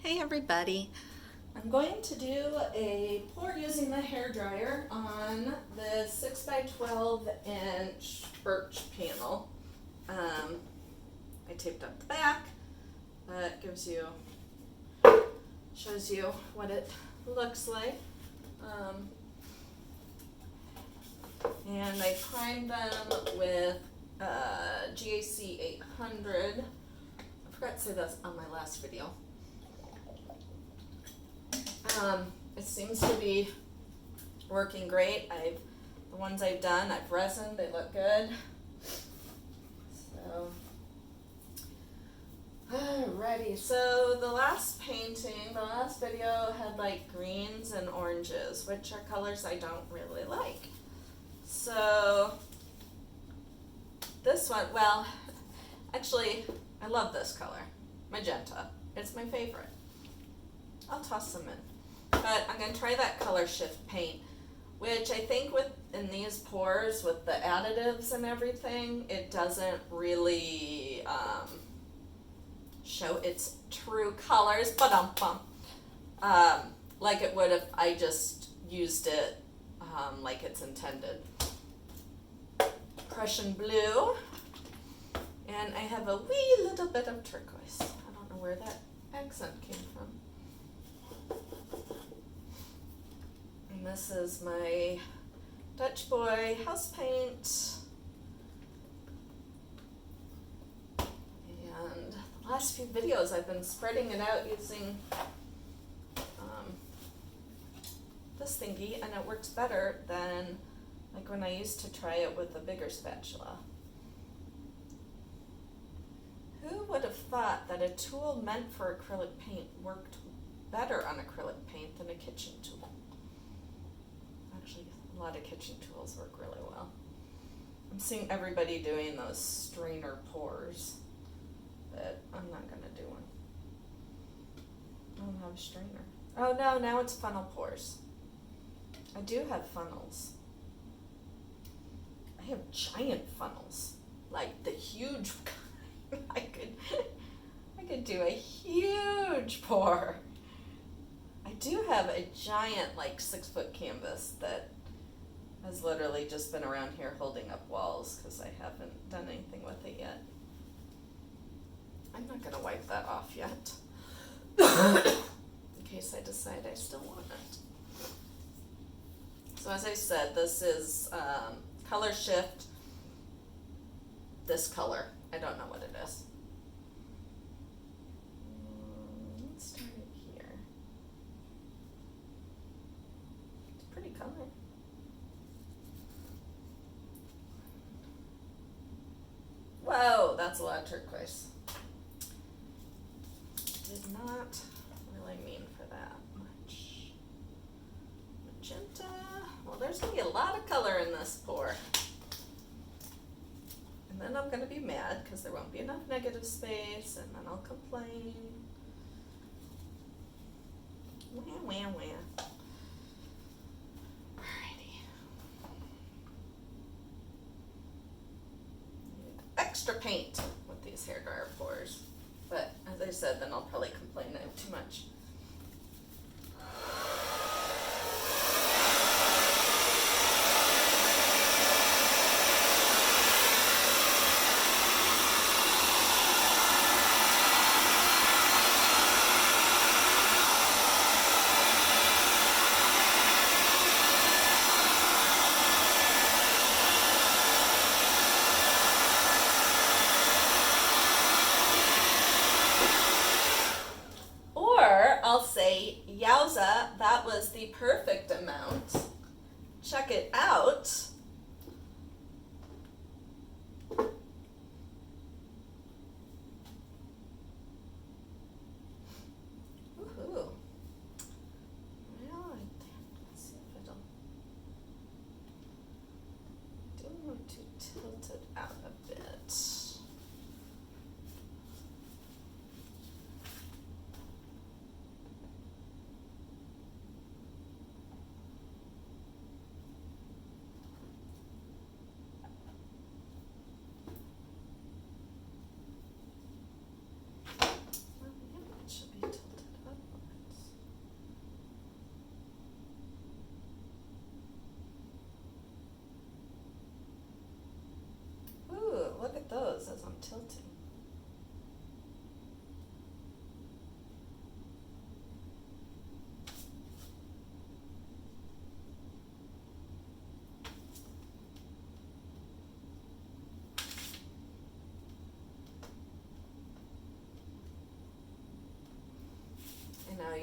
Hey everybody, I'm going to do a pour using the hairdryer on the 6 by 12 inch birch panel. I taped up the back. That shows you what it looks like. And I primed them with GAC 800. I forgot to say this on my last video. It seems to be working great. The ones I've done, I've resined, they look good. So, alrighty. So the last video had like greens and oranges, which are colors I don't really like. So this one, well, actually, I love this color, magenta. It's my favorite. I'll toss some in. But I'm going to try that color shift paint, which I think in these pours with the additives and everything, it doesn't really show its true colors, like it would if I just used it like it's intended. Prussian blue, and I have a wee little bit of turquoise. I don't know where that accent came from. And this is my Dutch Boy house paint. And the last few videos I've been spreading it out using this thingy, and it works better than like when I used to try it with a bigger spatula. Who would have thought that a tool meant for acrylic paint worked better on acrylic paint than a kitchen tool? Actually, a lot of kitchen tools work really well. I'm seeing everybody doing those strainer pours, but I'm not going to do one. I don't have a strainer. Oh no, now it's funnel pours. I do have funnels. I have giant funnels, like the huge kind. I could do a huge pour. I do have a giant, like 6-foot canvas that has literally just been around here holding up walls because I haven't done anything with it yet. I'm not going to wipe that off yet in case I decide I still want it. So as I said, this is color shift, this color. I don't know what it is. Let's start it here. It's a pretty color. Whoa, that's a lot of turquoise. Did not really mean for that much. Magenta. Well, there's going to be a lot of color in this pour. And then I'm going to be mad because there won't be enough negative space, and then I'll complain. Wah, wah, wah. Alrighty. Need extra paint with these hairdryer pours. But as I said, then I'll probably complain I have too much. I'll say, yowza, that was the perfect amount. Check it out. Woohoo. Well, let's see if it'll want to tilt it out a bit.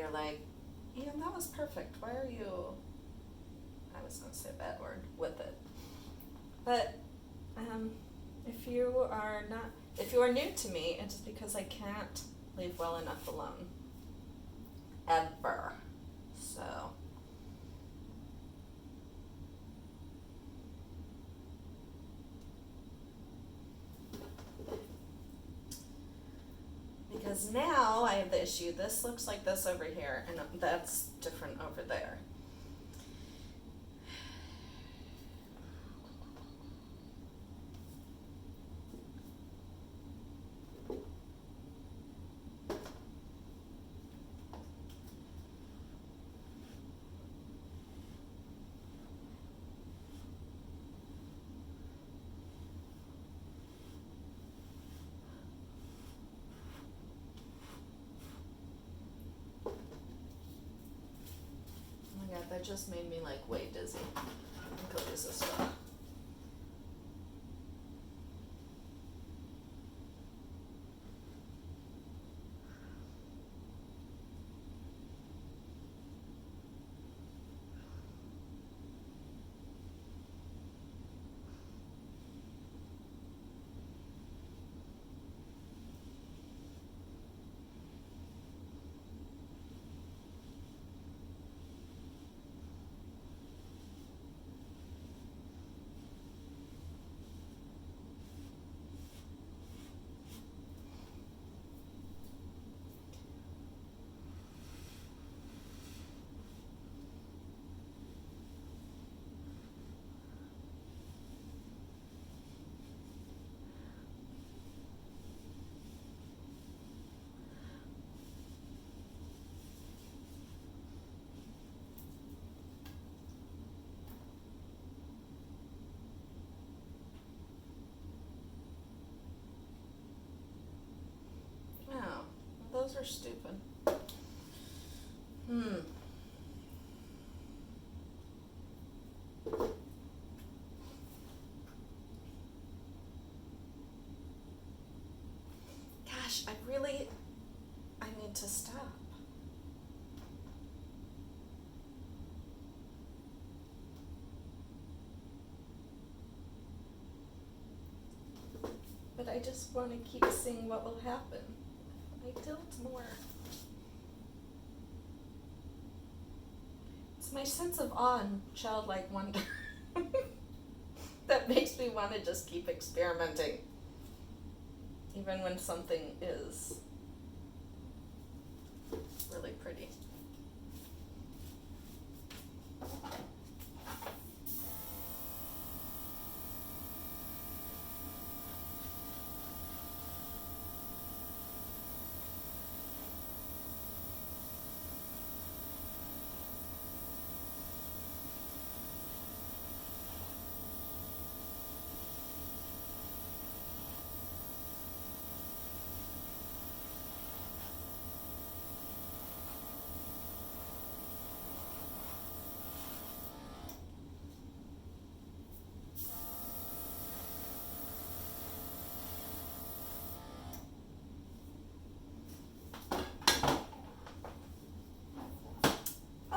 you're like, Ian, that was perfect. Why are you, I was going to say a bad word, with it. But if you are new to me, it's because I can't leave well enough alone. Ever. So. Because now I have the issue, this looks like this over here, and that's different over there. That just made me like way dizzy. Go use a straw. Oh, well, those are stupid. Gosh, I need to stop. But I just want to keep seeing what will happen if I tilt more. It's my sense of awe and childlike wonder that makes me want to just keep experimenting, even when something is really pretty.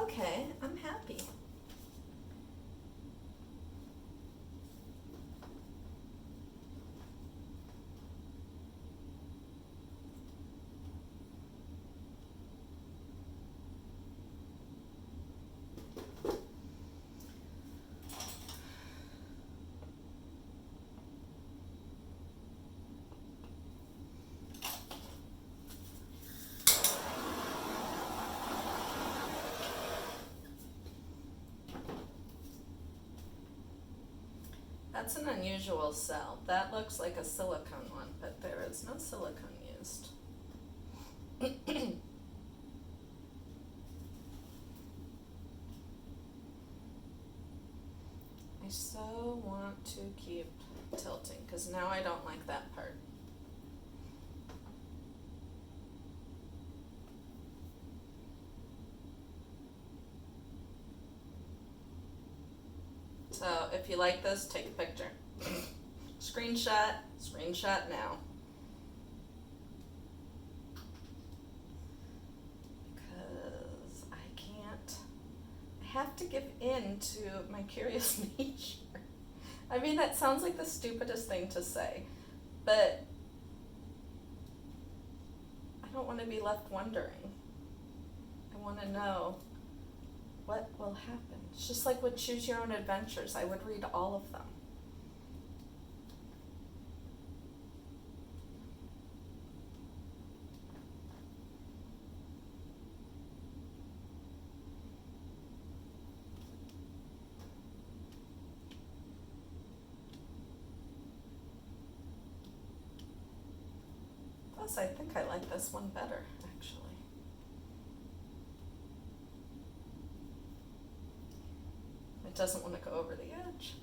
Okay, I'm happy. That's an unusual cell. That looks like a silicone one, but there is no silicone used. I so want to keep tilting, because now I don't like that part. So if you like this, take a picture. Screenshot now. Because to give in to my curious nature. I mean, that sounds like the stupidest thing to say, but I don't want to be left wondering. I want to know what will happen. It's just like with Choose Your Own Adventures. I would read all of them. Plus, I think I like this one better, actually. It doesn't want to go over the edge.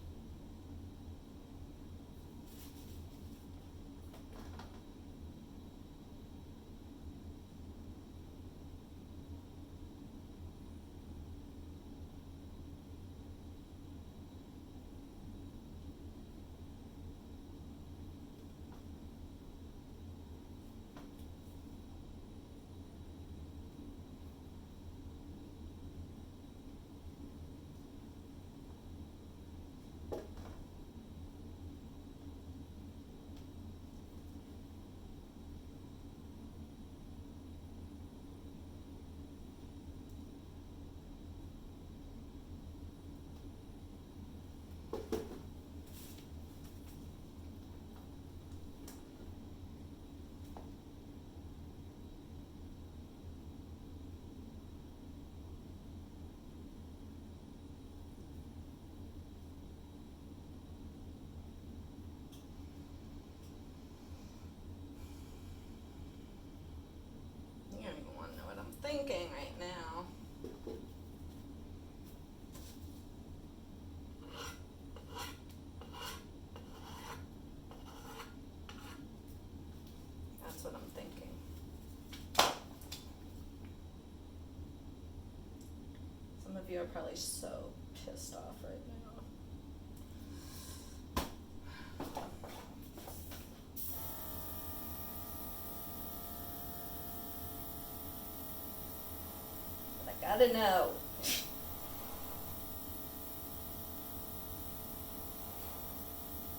You don't even want to know what I'm thinking right now. That's what I'm thinking. Some of you are probably so pissed off right now. But I gotta know.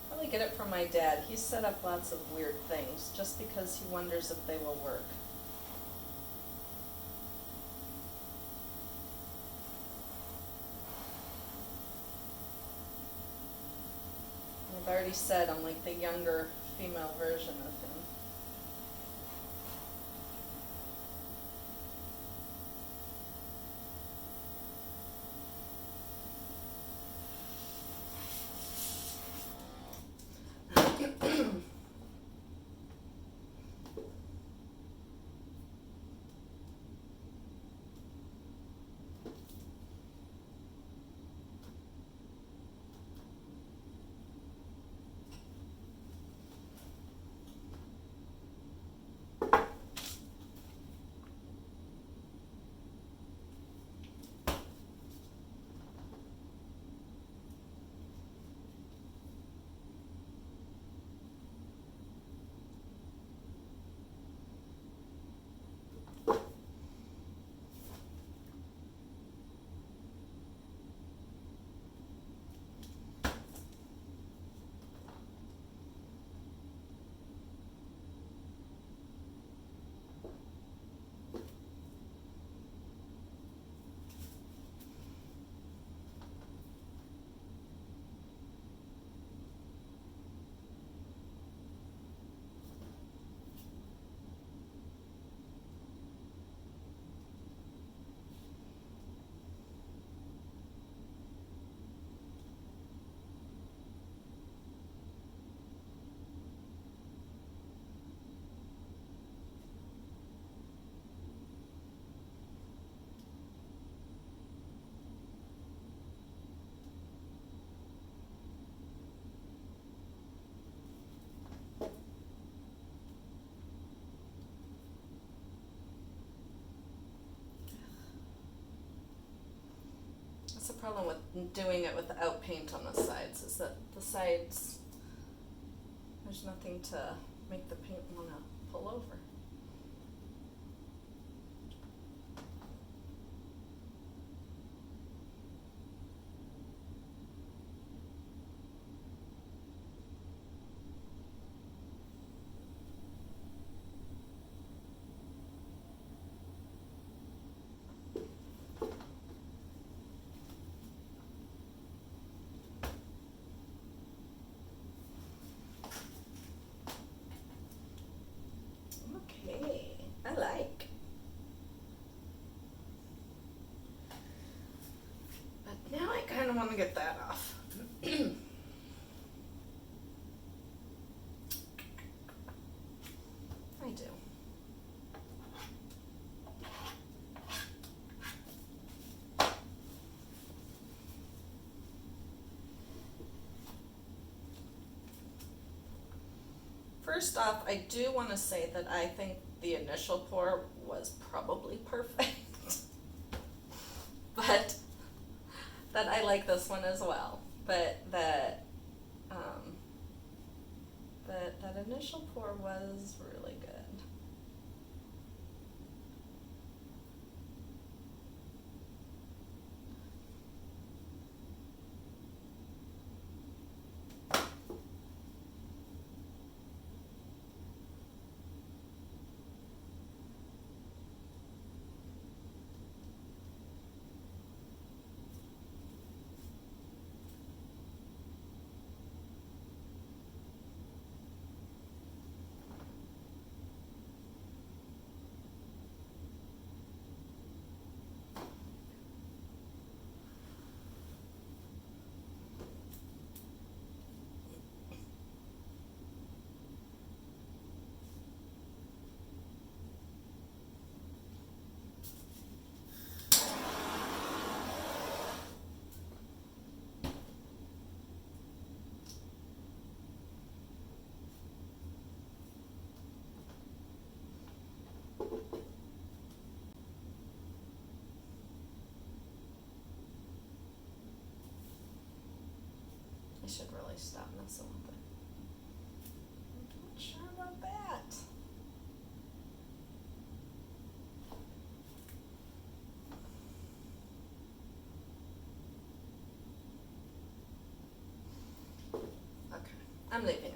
Probably get it from my dad. He's set up lots of weird things just because he wonders if they will work. I've already said I'm like the younger female version of him. That's the problem with doing it without paint on the sides, is that the sides, there's nothing to make the paint want to pull over. to get that off. I do. First off, I do want to say that I think the initial pour was probably perfect, but that I like this one as well. But that that initial pour was really good. I should really stop messing with it. I'm not sure about that. Okay, I'm leaving it.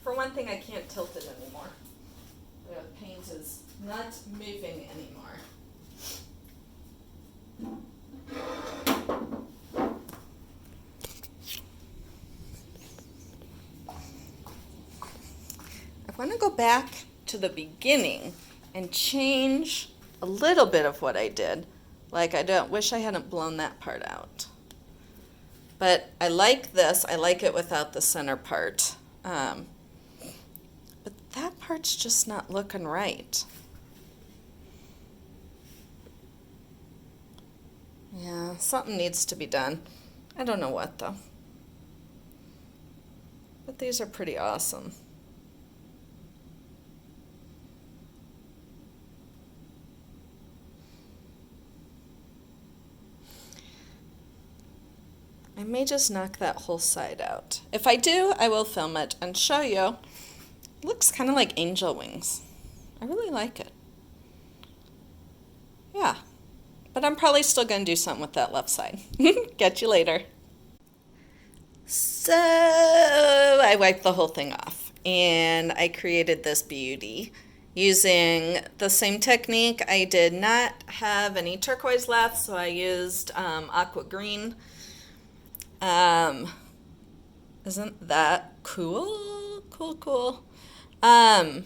For one thing, I can't tilt it anymore. The paint is not moving anymore. I want to go back to the beginning and change a little bit of what I did. Like, wish I hadn't blown that part out. But I like this. I like it without the center part. But that part's just not looking right. Yeah, something needs to be done. I don't know what, though. But these are pretty awesome. I may just knock that whole side out. If I do, I will film it and show you. It looks kind of like angel wings. I really like it. Yeah, but I'm probably still going to do something with that left side. Catch you later. So I wiped the whole thing off and I created this beauty using the same technique. I did not have any turquoise left, so I used aqua green. Isn't that cool? Cool. I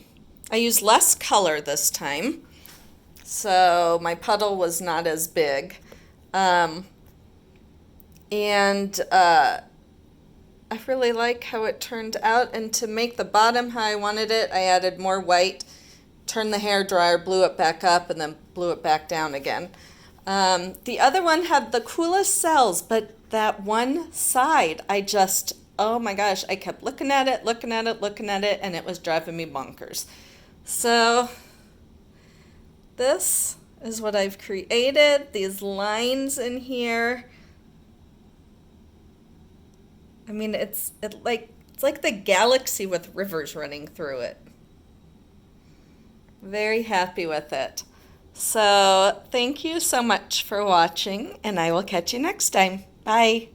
used less color this time, so my puddle was not as big. And I really like how it turned out, and to make the bottom how I wanted it, I added more white, turned the hairdryer, blew it back up, and then blew it back down again. The other one had the coolest cells, but that one side, oh my gosh, I kept looking at it, and it was driving me bonkers. So this is what I've created, these lines in here. I mean, it's like the galaxy with rivers running through it. Very happy with it. So thank you so much for watching, and I will catch you next time. Bye.